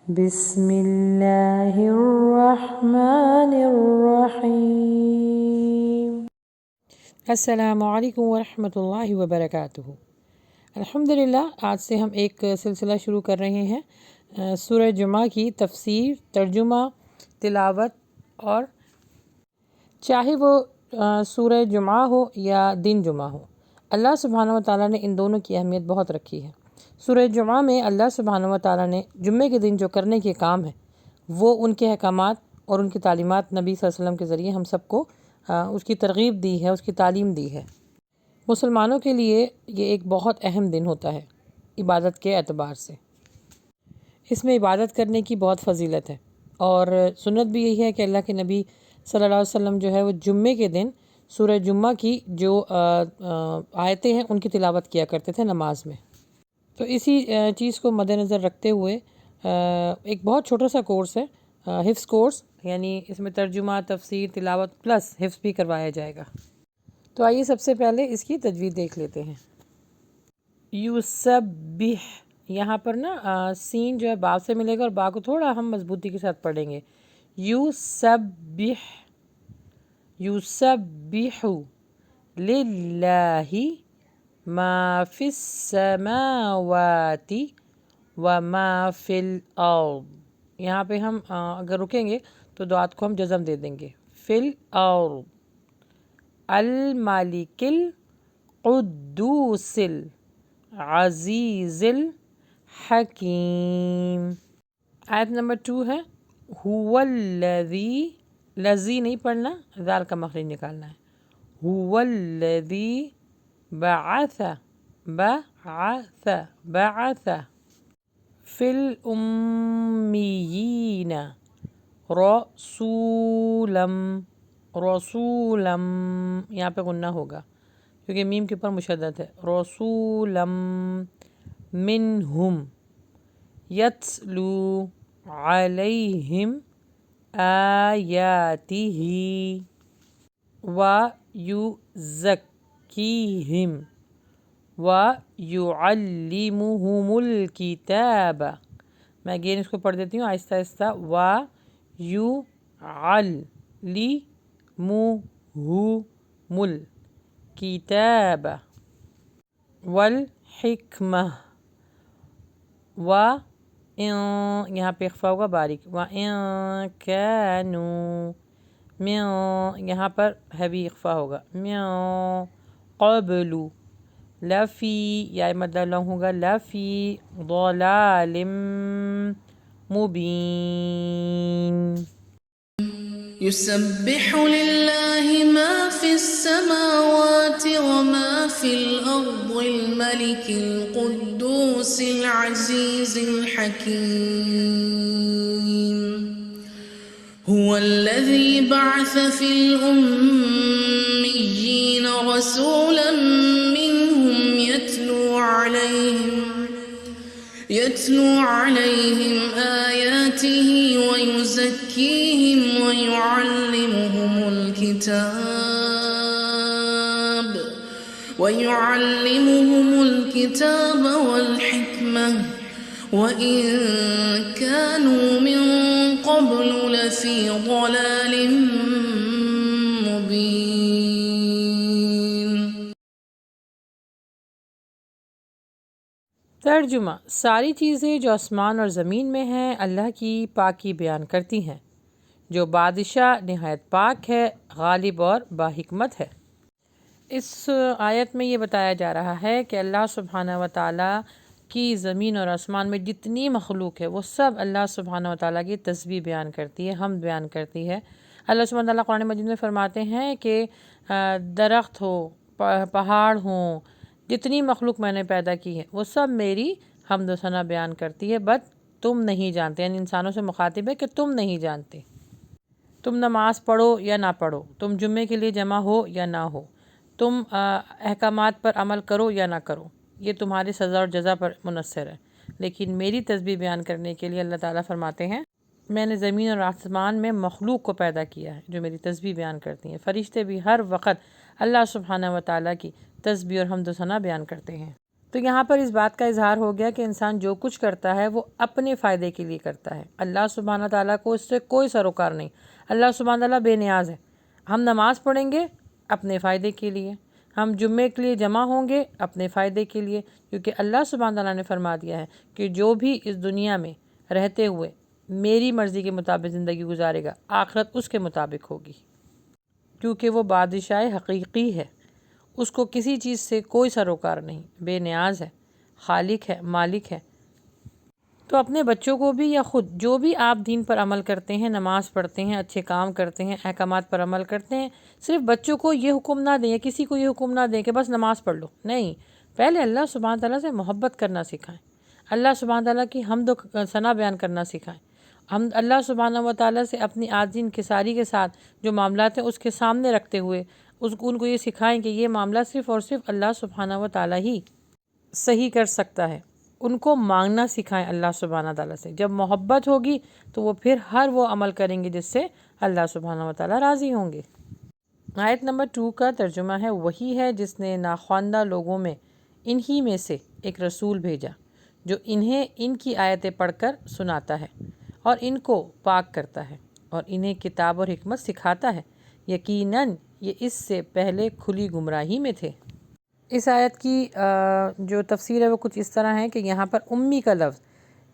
بسم اللہ الرحمن الرحیم۔ السلام علیکم ورحمۃ اللہ وبرکاتہ۔ الحمدللہ، آج سے ہم ایک سلسلہ شروع کر رہے ہیں سورہ جمعہ کی تفسیر، ترجمہ، تلاوت، اور چاہے وہ سورہ جمعہ ہو یا دن جمعہ ہو، اللہ سبحانہ و تعالیٰ نے ان دونوں کی اہمیت بہت رکھی ہے۔ سورہ جمعہ میں اللہ سبحانہ و تعالیٰ نے جمعے کے دن جو کرنے کے کام ہیں وہ ان کے احکامات اور ان کی تعلیمات نبی صلی اللہ علیہ وسلم کے ذریعے ہم سب کو اس کی ترغیب دی ہے، اس کی تعلیم دی ہے۔ مسلمانوں کے لیے یہ ایک بہت اہم دن ہوتا ہے عبادت کے اعتبار سے۔ اس میں عبادت کرنے کی بہت فضیلت ہے، اور سنت بھی یہی ہے کہ اللہ کے نبی صلی اللہ علیہ وسلم جو ہے وہ جمعے کے دن سورہ جمعہ کی جو آیتیں ہیں ان کی تلاوت کیا کرتے تھے نماز میں۔ تو اسی چیز کو مد نظر رکھتے ہوئے ایک بہت چھوٹا سا کورس ہے، حفظ کورس، یعنی اس میں ترجمہ، تفسیر، تلاوت پلس حفظ بھی کروایا جائے گا۔ تو آئیے سب سے پہلے اس کی تجوید دیکھ لیتے ہیں۔ یسبح، یہاں پر نا سین جو ہے با سے ملے گا، اور با کو تھوڑا ہم مضبوطی کے ساتھ پڑھیں گے۔ یسبح، یسبح للہ ما فی السماوات وما فی الارض۔ یہاں پہ ہم اگر رکیں گے تو دعات کو ہم جزم دے دیں گے، فی الارض، الملک القدوس العزیز الحکیم۔ آیت نمبر 2 ہے هو الذی، لذی نہیں پڑھنا، ذال کا مخرج نکالنا ہے۔ هو الذی بعث فی الامیین رسولا، رسولا یہاں پہ غنہ ہوگا کیونکہ میم کے اوپر مشدد ہے، رسولا منہم یتلو علیہم آیاتہ ویزکیہم وَيُعَلِّمُهُمُ الْكِتَابَ۔ میں اگین اس کو پڑھ دیتی ہوں آہستہ آہستہ۔ وَيُعَلِّمُهُمُ الْكِتَابَ وَالْحِکْمَةَ یہاں پہ اخفا ہوگا باریک، وَإِن كَانُوا یہاں پر ہیوی اخفا ہوگا، مِن قَبْلُ لفی، یا مد لام ہوگا، لفی ضلال مبین۔ يسبح لله ما في السماوات وما في الأرض الملك القدوس العزيز الحكيم هو الذي بعث في الأميين رسولا منهم يتلو عليهم آياته ويزكيهم ويعلمهم الكتاب والحكمة وإن كانوا من قبل لفي ضلال مبين۔ ترجمہ: ساری چیزیں جو آسمان اور زمین میں ہیں اللہ کی پاکی بیان کرتی ہیں، جو بادشاہ نہایت پاک ہے، غالب اور باحکمت ہے۔ اس آیت میں یہ بتایا جا رہا ہے کہ اللہ سبحانہ و تعالیٰ کی زمین اور آسمان میں جتنی مخلوق ہے وہ سب اللہ سبحانہ و تعالیٰ کی تسبیح بیان کرتی ہے، حمد بیان کرتی ہے۔ اللہ سبحانہ و تعالیٰ قرآن مجید میں فرماتے ہیں کہ درخت ہو، پہاڑ ہوں، جتنی مخلوق میں نے پیدا کی ہے وہ سب میری حمد و ثنا بیان کرتی ہے، بٹ تم نہیں جانتے، یعنی انسانوں سے مخاطب ہے کہ تم نہیں جانتے۔ تم نماز پڑھو یا نہ پڑھو، تم جمعے کے لیے جمع ہو یا نہ ہو، تم احکامات پر عمل کرو یا نہ کرو، یہ تمہاری سزا اور جزا پر منحصر ہے، لیکن میری تسبیح بیان کرنے کے لیے اللہ تعالیٰ فرماتے ہیں میں نے زمین اور آسمان میں مخلوق کو پیدا کیا ہے جو میری تسبیح بیان کرتی ہیں۔ فرشتے بھی ہر وقت اللہ سبحانہ و تعالیٰ کی تسبیح اور حمد و ثنا بیان کرتے ہیں۔ تو یہاں پر اس بات کا اظہار ہو گیا کہ انسان جو کچھ کرتا ہے وہ اپنے فائدے کے لیے کرتا ہے، اللہ سبحانہ تعالیٰ کو اس سے کوئی سروکار نہیں، اللہ سبحانہ تعالیٰ بے نیاز ہے۔ ہم نماز پڑھیں گے اپنے فائدے کے لیے، ہم جمعے کے لیے جمع ہوں گے اپنے فائدے کے لیے، کیونکہ اللہ سبحانہ تعالیٰ نے فرما دیا ہے کہ جو بھی اس دنیا میں رہتے ہوئے میری مرضی کے مطابق زندگی گزارے گا، آخرت اس کے مطابق ہوگی، کیونکہ وہ بادشاہ حقیقی ہے، اس کو کسی چیز سے کوئی سروکار نہیں، بے نیاز ہے، خالق ہے، مالک ہے۔ تو اپنے بچوں کو بھی یا خود جو بھی آپ دین پر عمل کرتے ہیں، نماز پڑھتے ہیں، اچھے کام کرتے ہیں، احکامات پر عمل کرتے ہیں، صرف بچوں کو یہ حکم نہ دیں یا کسی کو یہ حکم نہ دیں کہ بس نماز پڑھ لو، نہیں، پہلے اللہ سبحانہ تعالیٰ سے محبت کرنا سکھائیں، اللہ سبحانہ تعالیٰ کی حمد و ثنا بیان کرنا سکھائیں، ہم اللہ سبحانہ و تعالیٰ سے اپنی عاجزی انکساری کے ساتھ جو معاملات ہیں اس کے سامنے رکھتے ہوئے ان کو یہ سکھائیں کہ یہ معاملہ صرف اور صرف اللہ سبحانہ و تعالیٰ ہی صحیح کر سکتا ہے، ان کو مانگنا سکھائیں اللہ سبحانہ تعالیٰ سے۔ جب محبت ہوگی تو وہ پھر ہر وہ عمل کریں گے جس سے اللہ سبحانہ و تعالیٰ راضی ہوں گے۔ آیت نمبر 2 کا ترجمہ ہے، وہی ہے جس نے ناخواندہ لوگوں میں انہی میں سے ایک رسول بھیجا جو انہیں ان کی آیتیں پڑھ کر سناتا ہے اور ان کو پاک کرتا ہے اور انہیں کتاب اور حکمت سکھاتا ہے، یقیناً یہ اس سے پہلے کھلی گمراہی میں تھے۔ اس آیت کی جو تفسیر ہے وہ کچھ اس طرح ہے کہ یہاں پر امی کا لفظ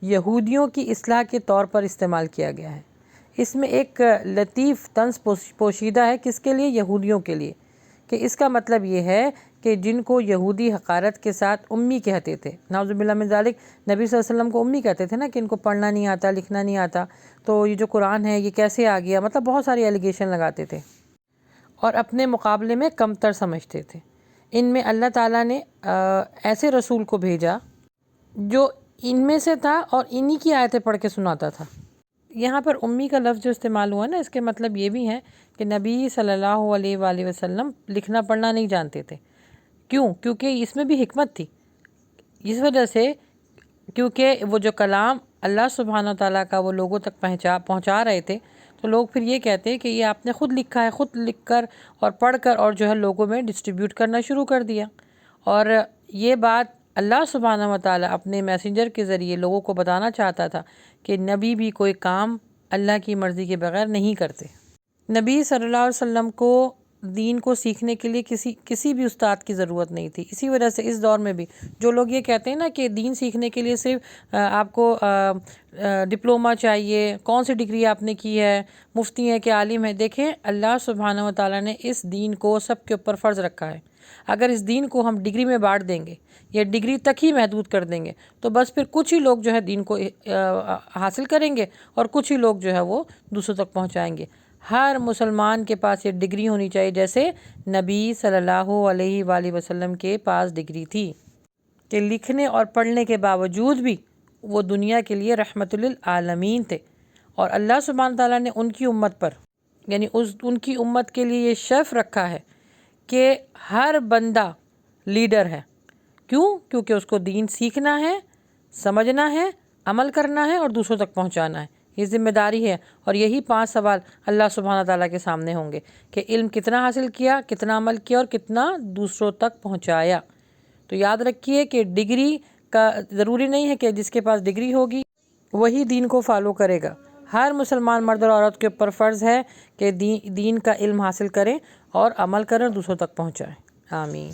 یہودیوں کی اصلاح کے طور پر استعمال کیا گیا ہے۔ اس میں ایک لطیف طنز پوشیدہ ہے، کس کے لیے؟ یہودیوں کے لیے، کہ اس کا مطلب یہ ہے کہ جن کو یہودی حقارت کے ساتھ امی کہتے تھے، نعوذ باللہ من ذالک، نبی صلی اللہ علیہ وسلم کو امی کہتے تھے نا، کہ ان کو پڑھنا نہیں آتا، لکھنا نہیں آتا، تو یہ جو قرآن ہے یہ کیسے آ گیا، مطلب بہت ساری ایلیگیشن لگاتے تھے اور اپنے مقابلے میں کمتر سمجھتے تھے۔ ان میں اللہ تعالیٰ نے ایسے رسول کو بھیجا جو ان میں سے تھا اور انہی کی آیتیں پڑھ کے سناتا تھا۔ یہاں پر امی کا لفظ جو استعمال ہوا نا، اس کے مطلب یہ بھی ہے کہ نبی صلی اللہ علیہ وآلہ وسلم لکھنا پڑھنا نہیں جانتے تھے۔ کیوں؟ کیونکہ اس میں بھی حکمت تھی، اس وجہ سے کیونکہ وہ جو کلام اللہ سبحانہ تعالیٰ کا وہ لوگوں تک پہنچا رہے تھے، تو لوگ پھر یہ کہتے ہیں کہ یہ آپ نے خود لکھا ہے، خود لکھ کر اور پڑھ کر اور جو ہے لوگوں میں ڈسٹریبیوٹ کرنا شروع کر دیا۔ اور یہ بات اللہ سبحانہ و تعالیٰ اپنے میسنجر کے ذریعے لوگوں کو بتانا چاہتا تھا کہ نبی بھی کوئی کام اللہ کی مرضی کے بغیر نہیں کرتے۔ نبی صلی اللہ علیہ وسلم کو دین کو سیکھنے کے لیے کسی بھی استاد کی ضرورت نہیں تھی۔ اسی وجہ سے اس دور میں بھی جو لوگ یہ کہتے ہیں نا کہ دین سیکھنے کے لیے صرف آپ کو ڈپلومہ چاہیے، کون سی ڈگری آپ نے کی ہے، مفتی ہے کہ عالم ہے، دیکھیں اللہ سبحانہ و تعالیٰ نے اس دین کو سب کے اوپر فرض رکھا ہے۔ اگر اس دین کو ہم ڈگری میں بانٹ دیں گے یا ڈگری تک ہی محدود کر دیں گے تو بس پھر کچھ ہی لوگ جو ہے دین کو حاصل کریں گے اور کچھ ہی لوگ جو ہے وہ دوسروں تک پہنچائیں گے۔ ہر مسلمان کے پاس یہ ڈگری ہونی چاہیے جیسے نبی صلی اللہ علیہ وآلہ وسلم کے پاس ڈگری تھی، کہ لکھنے اور پڑھنے کے باوجود بھی وہ دنیا کے لیے رحمت للعالمین تھے، اور اللہ سبحانہ تعالیٰ نے ان کی امت پر یعنی ان کی امت کے لیے یہ شرف رکھا ہے کہ ہر بندہ لیڈر ہے۔ کیوں؟ کیونکہ اس کو دین سیکھنا ہے، سمجھنا ہے، عمل کرنا ہے اور دوسروں تک پہنچانا ہے، یہ ذمہ داری ہے۔ اور یہی 5 سوال اللہ سبحانہ تعالیٰ کے سامنے ہوں گے کہ علم کتنا حاصل کیا، کتنا عمل کیا اور کتنا دوسروں تک پہنچایا۔ تو یاد رکھیے کہ ڈگری کا ضروری نہیں ہے کہ جس کے پاس ڈگری ہوگی وہی دین کو فالو کرے گا۔ ہر مسلمان مرد اور عورت کے اوپر فرض ہے کہ دین کا علم حاصل کریں اور عمل کریں اور دوسروں تک پہنچائیں۔ آمین۔